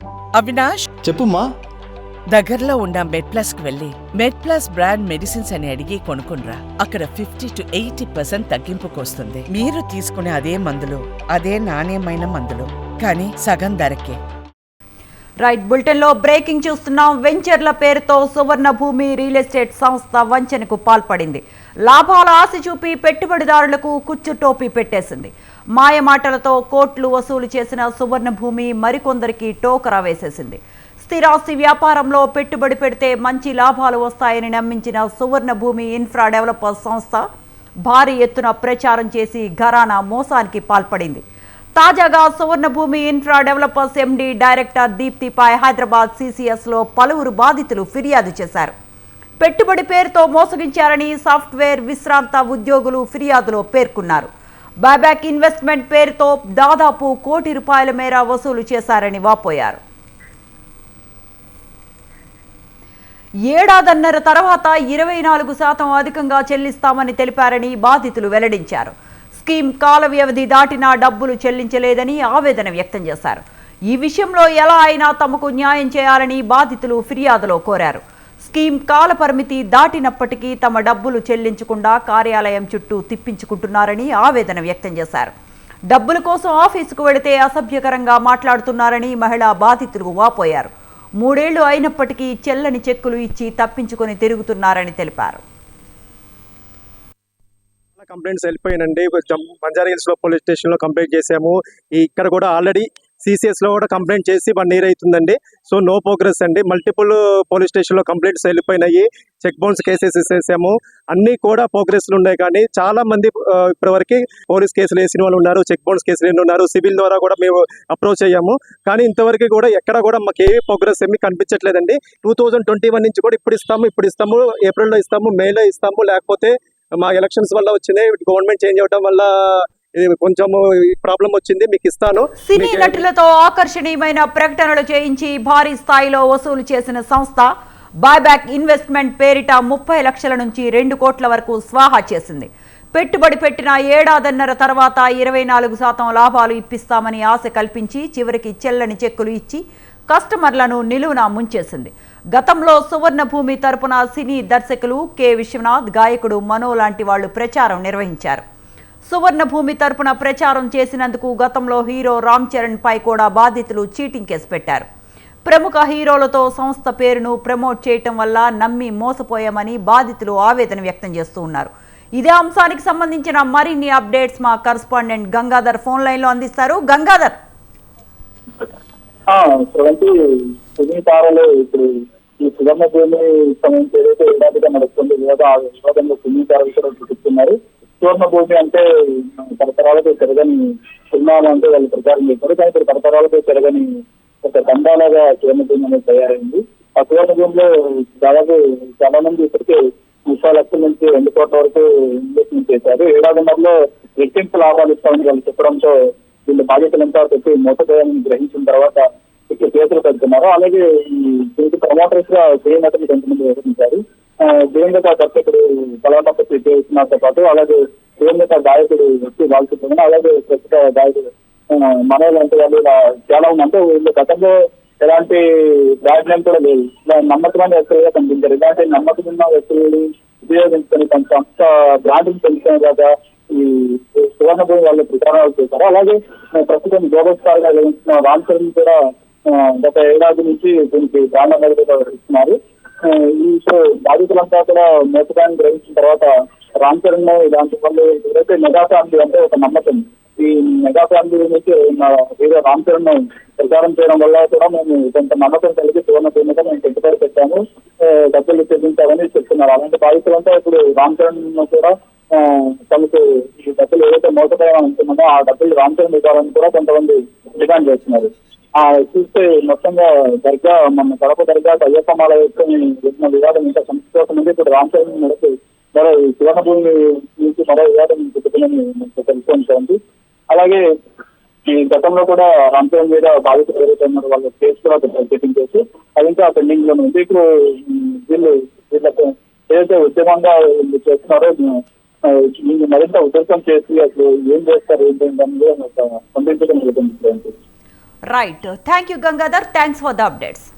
అవినాష్, చెప్పుమ్మా. దగ్గరలో ఉన్న మెడ్ప్లస్కి వెళ్ళి మెడ్ప్లస్ బ్రాండ్ మెడిసిన్స్ అని అడిగి కొనుక్కునరా. అక్కడ 50-80% తగ్గింపుకు వస్తుంది. మీరు తీసుకునే అదే మందులు, అదే నాణ్యమైన మందులు, కానీ సగం ధరకే. రైట్, బులెటిన్ లో బ్రేకింగ్ చూస్తున్నాం. వెంచర్ల పేరుతో సువర్ణ భూమి రియల్ ఎస్టేట్ సంస్థ వంచనకు పాల్పడింది. లాభాల ఆశ చూపి పెట్టుబడిదారులకు కుచ్చు టోపీ పెట్టేసింది. మాయమాటలతో కోట్లు వసూలు చేసిన సువర్ణ భూమి మరికొందరికి టోకరా వేసేసింది. స్థిరాస్తి వ్యాపారంలో పెట్టుబడి పెడితే మంచి లాభాలు వస్తాయని నమ్మించిన సువర్ణ భూమి ఇన్ఫ్రా డెవలపర్స్ సంస్థ భారీ ఎత్తున ప్రచారం చేసి ఘరానా మోసానికి పాల్పడింది. తాజాగా సువర్ణ భూమి ఇన్ఫ్రా డెవలపర్స్ ఎండి డైరెక్టర్ దీప్తిపై హైదరాబాద్ సిసిఎస్లో పలువురు బాధితులు ఫిర్యాదు చేశారు. పెట్టుబడి పేరుతో మోసగించారని సాఫ్ట్వేర్ విశ్రాంత ఉద్యోగులు ఫిర్యాదులో పేర్కొన్నారు. బైబ్యాక్ ఇన్వెస్ట్మెంట్ పేరుతో దాదాపు ₹1 కోటి మేర వసూలు చేశారని వాపోయారు. ఏడాదిన్నర తర్వాత 24% అధికంగా చెల్లిస్తామని తెలిపారని బాధితులు వెల్లడించారు. స్కీమ్ కాల వ్యవధి దాటినా డబ్బులు చెల్లించలేదని ఆవేదన వ్యక్తం చేశారు. ఈ విషయంలో ఎలా అయినా తమకు న్యాయం చేయాలని బాధితులు ఫిర్యాదులో కోరారు. స్కీమ్ కాల పరిమితి దాటినప్పటికీ తమ డబ్బులు చెల్లించకుండా కార్యాలయం చుట్టూ తిప్పించుకుంటున్నారని ఆవేదన వ్యక్తం చేశారు. డబ్బుల కోసం ఆఫీసుకు వెళితే అసభ్యకరంగా మాట్లాడుతున్నారని మహిళా బాధితులు వాపోయారు. 3 ఏళ్లు అయినప్పటికీ చెల్లని చెక్కులు ఇచ్చి తప్పించుకొని తిరుగుతున్నారని తెలిపారు. కంప్లైంట్స్ వెళ్ళిపోయినండి. బంజారా హిల్స్ లో పోలీస్ స్టేషన్ లో కంప్లైంట్ చేసాము. ఇక్కడ కూడా ఆల్రెడీ సిసిఎస్ లో కూడా కంప్లైంట్ చేసి 1 year అవుతుందండి. సో నో ప్రోగ్రెస్ అండి. మల్టిపుల్ పోలీస్ స్టేషన్ లో కంప్లైంట్స్ వెళ్ళిపోయినాయి. చెక్ బౌన్స్ కేసెస్ వేసాము. అన్ని కూడా ప్రోగ్రెస్లు ఉన్నాయి. కానీ చాలా మంది ఇప్పటివరకు పోలీస్ కేసులు వేసిన వాళ్ళు ఉన్నారు, చెక్ బౌన్స్ కేసులు ఎన్ని ఉన్నారు. సివిల్ ద్వారా కూడా మేము అప్రోచ్ అయ్యాము. కానీ ఇంతవరకు కూడా ఎక్కడ కూడా మాకు ఏ ప్రోగ్రెస్ ఏమీ కనిపించట్లేదండి. 2021 నుంచి కూడా ఇప్పుడు ఇస్తాము, ఏప్రిల్లో ఇస్తాము, మేలో ఇస్తాము. లేకపోతే మా ఎలక్షన్స్ వల్ల వచ్చినాయి, గవర్నమెంట్ చేంజ్ అవడం వల్ల కొంచెం ప్రాబ్లం వచ్చింది, మీకు ఇస్తాను. సినీ నటులతో ఆకర్షణీయమైన ప్రకటనలు చేయించి భారీ స్థాయిలో వసూలు చేసిన సంస్థ బైబ్యాక్ ఇన్వెస్ట్మెంట్ పేరిట 30 లక్షల నుంచి 2 కోట్ల వరకు స్వాహా చేసింది. పెట్టుబడి పెట్టిన ఏడాదిన్నర తర్వాత 24% లాభాలు ఇప్పిస్తామని ఆశ కల్పించి చివరికి చెల్లని చెక్కులు ఇచ్చి కస్టమర్లను నిలువునా ముంచేసింది. గతంలో సువర్ణ భూమి తరపున సినీ దర్శకులు కె విశ్వనాథ్, గాయకుడు మనో లాంటి వాళ్లు ప్రచారం నిర్వహించారు. సువర్ణ భూమి తరపున ప్రచారం చేసినందుకు గతంలో హీరో రామ్ చరణ్ పై కూడా బాధితులు చీటింగ్ కేసు పెట్టారు. ప్రముఖ హీరోలతో సంస్థ పేరును ప్రమోట్ చేయటం వల్ల నమ్మి మోసపోయామని బాధితులు ఆవేదన వ్యక్తం చేస్తూ ఉన్నారు. ఇదే అంశానికి సంబంధించిన మరిన్ని అప్డేట్స్ మా కరస్పాండెంట్ గంగాధర్ ఫోన్ లైన్ లో అందిస్తారు. గంగాధర్, సినీ తారలు ఇప్పుడు ఈ సువర్ణ భూమి సంబంధించి ఏదైతే ఏడాదిగా నడుస్తుంది ఆ వివాదంలో సినీ తారలు కూడా చూపిస్తున్నారు. సువర్ణ భూమి అంటే తరతరాలతో తిరగని చిన్నాను అంటే వాళ్ళు ప్రచారం చేశారు. కానీ ఇప్పుడు తరతరాలతో తిరగని ఒక దండాలుగా సువర్ణ భూమి అనేది తయారైంది. ఆ సువర్ణ భూమిలో దాదాపు చాలా మంది ఇప్పటికే 30 లక్షల నుంచి 2 కోట్ల వరకు ఇన్వెస్ట్మెంట్ చేశారు. ఏడాదిన్నరలో రెట్టింపు లాభాలు ఇస్తామని వాళ్ళు చెప్పడంతో వీళ్ళు బాధ్యతలంతా పెట్టి మోసపోయాలని గ్రహించిన తర్వాత ఇక్కడ కేసులు పెడుతున్నారు. అలాగే దీనికి ప్రమోటర్స్ గా జయనటులు కొంతమంది వ్యవహరించారు. దివంగత దర్శకుడు కళాపతి చేసినతో పాటు అలాగే దివంగత గాయకుడు వ్యక్తి బాల్సుకుని అలాగే ప్రస్తుత గాయకుడు మనో లాంటి వాళ్ళు చాలా మంది, అంటే వీళ్ళు గతంలో ఎలాంటి రాజధాని కూడా లేదు. నమ్మకమైన వ్యక్తులుగా కనిపించారు. ఇలాంటి నమ్మకమున్న వ్యక్తులు ఉపయోగించుకొని కొంత సంస్థ బ్రాండ్ని పెంచుకునే కదా ఈ సువర్ణ భూమి వాళ్ళు ప్రచారాలు చేశారు. అలాగే ప్రస్తుతం గ్లోబల్ స్టార్ గా నిర్వహించిన రామ్ చరణ్ కూడా గత ఏడాది నుంచి దీనికి ప్రాణ బదిలీగా ఇస్తున్నారు. ఈ బాధితులంతా కూడా మోసగాన్ని గ్రహించిన తర్వాత రామ్ చరణ్ ఇలాంటి వాళ్ళు ఏదైతే మెగా ఫ్యామిలీ అంటే ఒక నమ్మకం, ఈ మెగా ఫ్యామిలీ నుంచి హీరో రామ్ చరణ్ ప్రచారం చేయడం వల్ల కూడా మేము కొంత నమ్మకం కలిగి సువర్ణ భూమి మీద మేము పెట్టుబడి పెట్టాము, డబ్బులు చెల్లించామని చెప్తున్నారు. అలాంటి బాధితులంతా ఇప్పుడు రామ్ చరణ్ కూడా తమకు ఈ డబ్బులు ఏదైతే మోసపోయామని అనుకున్నామో ఆ డబ్బులు రామ్ చరణ్ ఇవ్వాలని కూడా కొంతమంది డిమాండ్ చేస్తున్నారు. చూస్తే మొత్తంగా దర్గా మన కడప దర్గా అయ్యప్పమాల వేసుకున్న వివాదం ఇంకా సంస్కృతి ముందు ఇప్పుడు రామ్ చరణ్ నడిపి మరో సువర్ణ భూమి నుంచి మరో వివాదం పుట్టుకుని తెలుసుకోండి. అలాగే ఈ గతంలో కూడా రామ్ చరణ్ మీద బాధితులు ఎవరైతే ఉన్నారో వాళ్ళ కేసు కూడా చెప్పింగ్ చేసి అది ఇంకా పెండింగ్ లో ఉంది. ఇప్పుడు వీళ్ళకి ఏదైతే ఉద్యమంగా చేస్తున్నారో మరింత ఉధృతం చేసి అసలు ఏం చేస్తారు ఏంటంటే స్పందించడం జరుగుతుంది. Right, thank you Gangadhar, thanks for the updates.